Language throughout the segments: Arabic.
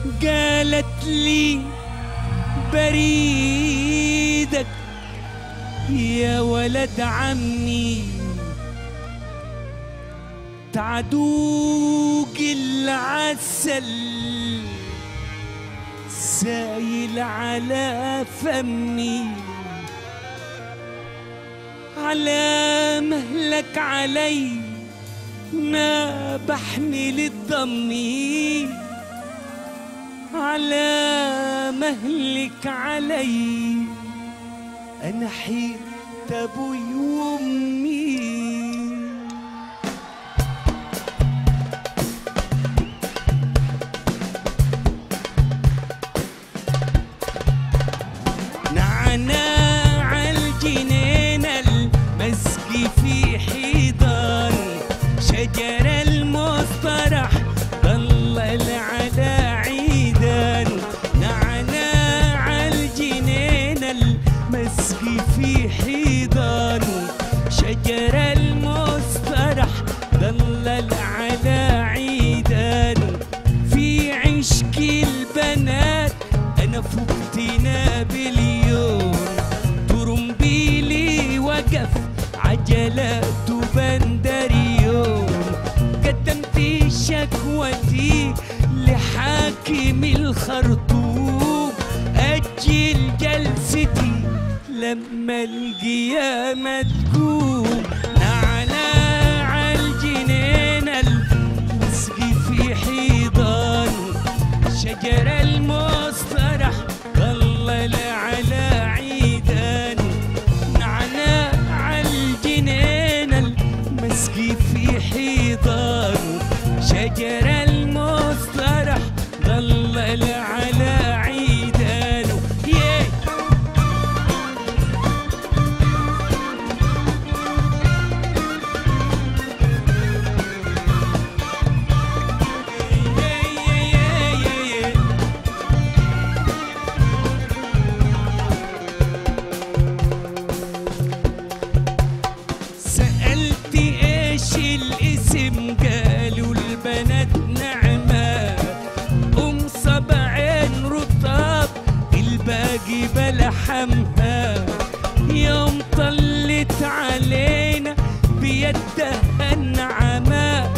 قالت لي بريدك يا ولد عمي تعدوق العسل سايل على فمي على مهلك علي نابحني للضمي على مهلك علي أنا حيت أبوي وأمي نعناع الجنينة المسقي في حيضان شجر المصطرح ضلل على عيدان نعناع الجنينة المسقي في حيضان شجر المصطرح ضلل على عيدان في عشق البنات أنا فقتنا باليوم ترمبيلي وقف عجلات بندريوم قدمت شكوتي لحاكم الخرطوم أجل جلستي لما القيامة تقوم نعناع الجنينة المسقي في حيضان شجر المصطرح ضلل على عيدان نعناع الجنينة المسقي في حيضان شجر المصطرح ضلل على عيدان سألت ايش الاسم قالوا البنات نعمة صبعين رطاب الباقي بلحمها يوم طلت علينا بيدها النعمة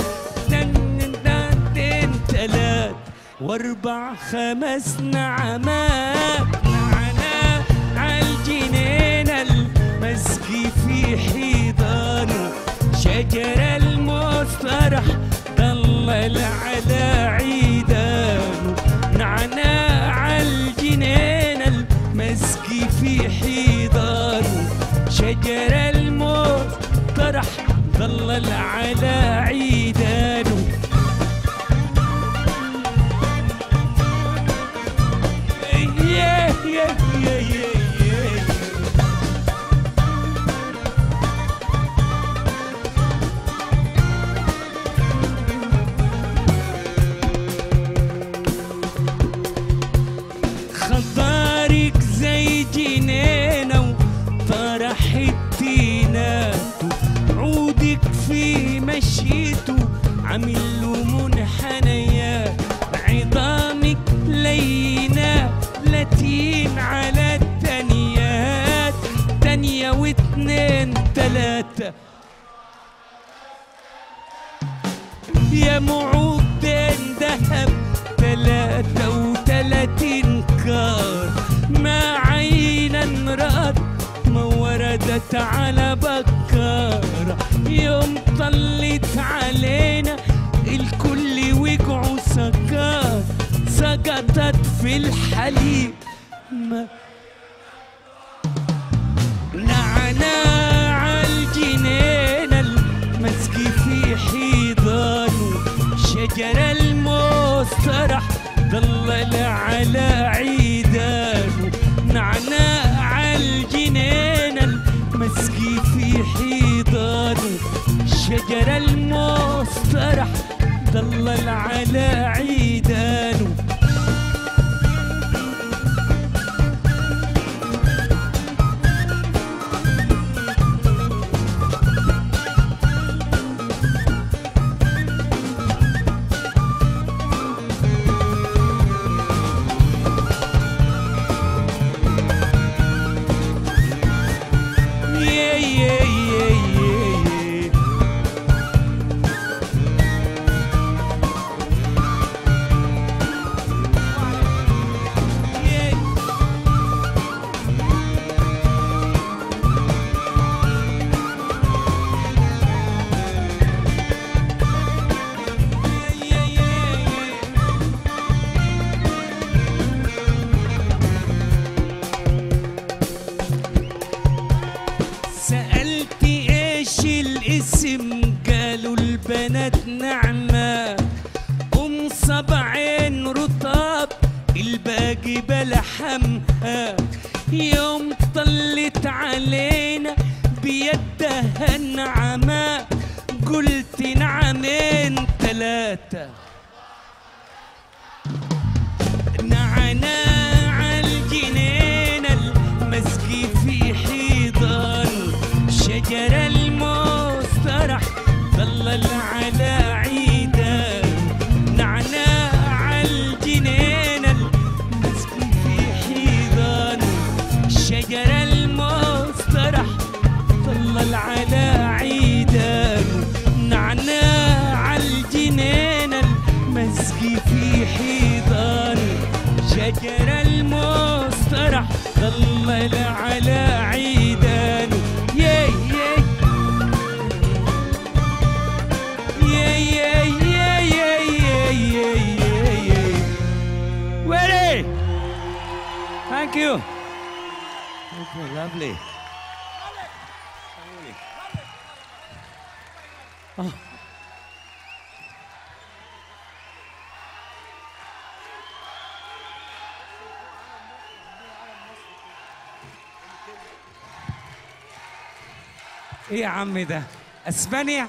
تنتين تلات واربع خمس نعمات نعناع الجنينة المسقي في حيضان شجر المصطرح ضلل على عيدان نعناع الجنينة المسقي في حيضان شجر المصطرح ضلل على عيدان خضارك زي جنينة وطرح التينات عودك في مشيته عامل له منحنيات عظامك لينة لاتين على التانيات تانية واتنين تلاتة يا معودين دهب 33 كار ما عينا رأت ما وردت على بكار يوم طلت علينا الكل وقعوا سكار سقطت في الحليب نعناع الجنينة المسقي في حيضان شجر المصطرح ضلل على عيدان نعناع الجنينة المسقي في حيضان شجر المصطرح ضلل على عيدان كانت نعمة صبعين رطاب الباقي بلحمها، يوم طلت علينا بيدها النعمة قلت نعمين ثلاثة. نعناع الجنينة المسقي في حيضان، شجر المسترح ظلل على عيده. نعناع الجنينة المسقي في حيضان، شجر المسترح ظلل على عيده. نعناع الجنينة المسقي في حيضان، شجر المسترح ظلل على عيدان. ياي ياي ياي ياي ياي ياي ياي ياي. Ready? Thank you. Okay, lovely. Oh. ايه يا عمي ده؟ اسبانيا؟